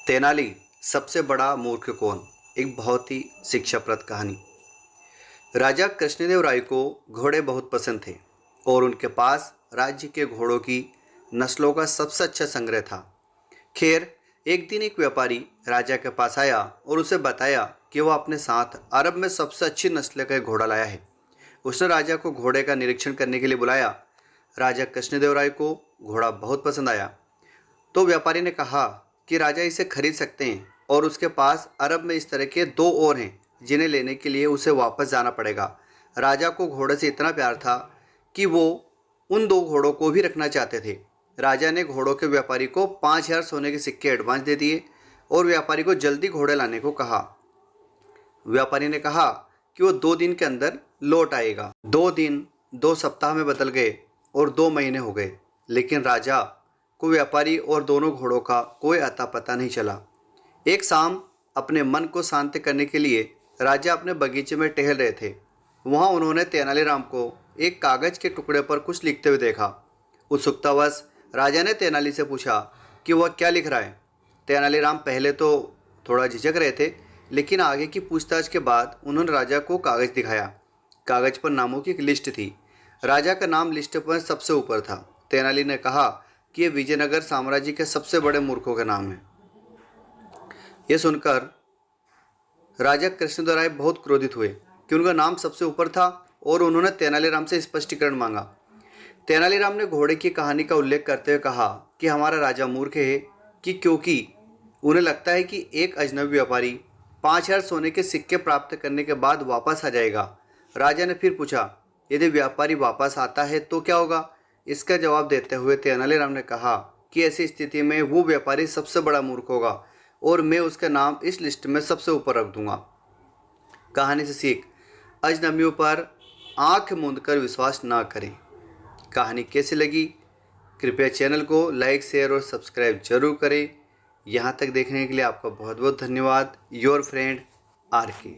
तेनाली सबसे बड़ा मूर्ख कौन? एक बहुत ही शिक्षाप्रद कहानी। राजा कृष्णदेव राय को घोड़े बहुत पसंद थे और उनके पास राज्य के घोड़ों की नस्लों का सबसे अच्छा संग्रह था। खैर, एक दिन एक व्यापारी राजा के पास आया और उसे बताया कि वह अपने साथ अरब में सबसे अच्छी नस्ल का एक घोड़ा लाया है। उसने राजा को घोड़े का निरीक्षण करने के लिए बुलाया। राजा कृष्णदेव राय को घोड़ा बहुत पसंद आया, तो व्यापारी ने कहा कि राजा इसे खरीद सकते हैं और उसके पास अरब में इस तरह के दो और हैं जिन्हें लेने के लिए उसे वापस जाना पड़ेगा। राजा को घोड़े से इतना प्यार था कि वो उन दो घोड़ों को भी रखना चाहते थे। राजा ने घोड़ों के व्यापारी को 5,000 सोने के सिक्के एडवांस दे दिए और व्यापारी को जल्दी घोड़े लाने को कहा। व्यापारी ने कहा कि वो 2 दिन के अंदर लौट आएगा। 2 दिन 2 सप्ताह में बदल गए और 2 महीने हो गए, लेकिन राजा को व्यापारी और दोनों घोड़ों का कोई अता पता नहीं चला। एक शाम अपने मन को शांत करने के लिए राजा अपने बगीचे में टहल रहे थे। वहां उन्होंने तेनालीराम को एक कागज के टुकड़े पर कुछ लिखते हुए देखा। उत्सुकतावश राजा ने तेनाली से पूछा कि वह क्या लिख रहा है। तेनालीराम पहले तो थोड़ा झिझक रहे थे, लेकिन आगे की पूछताछ के बाद उन्होंने राजा को कागज दिखाया। कागज पर नामों की एक लिस्ट थी। राजा का नाम लिस्ट पर सबसे ऊपर था। तेनाली ने कहा कि ये विजयनगर साम्राज्य के सबसे बड़े मूर्खों का नाम है। यह सुनकर राजा कृष्णदेव राय बहुत क्रोधित हुए कि उनका नाम सबसे ऊपर था और उन्होंने तेनालीराम से स्पष्टीकरण मांगा। तेनालीराम ने घोड़े की कहानी का उल्लेख करते हुए कहा कि हमारा राजा मूर्ख है कि क्योंकि उन्हें लगता है कि एक अजनबी व्यापारी 5,000 सोने के सिक्के प्राप्त करने के बाद वापस आ जाएगा। राजा ने फिर पूछा, यदि व्यापारी वापस आता है तो क्या होगा? इसका जवाब देते हुए तेनालीराम ने कहा कि ऐसी स्थिति में वो व्यापारी सबसे बड़ा मूर्ख होगा और मैं उसका नाम इस लिस्ट में सबसे ऊपर रख दूंगा। कहानी से सीख, अजनबियों पर आंख मूंद कर विश्वास ना करें। कहानी कैसी लगी? कृपया चैनल को लाइक, शेयर और सब्सक्राइब जरूर करें। यहाँ तक देखने के लिए आपका बहुत बहुत धन्यवाद। Your friend RK।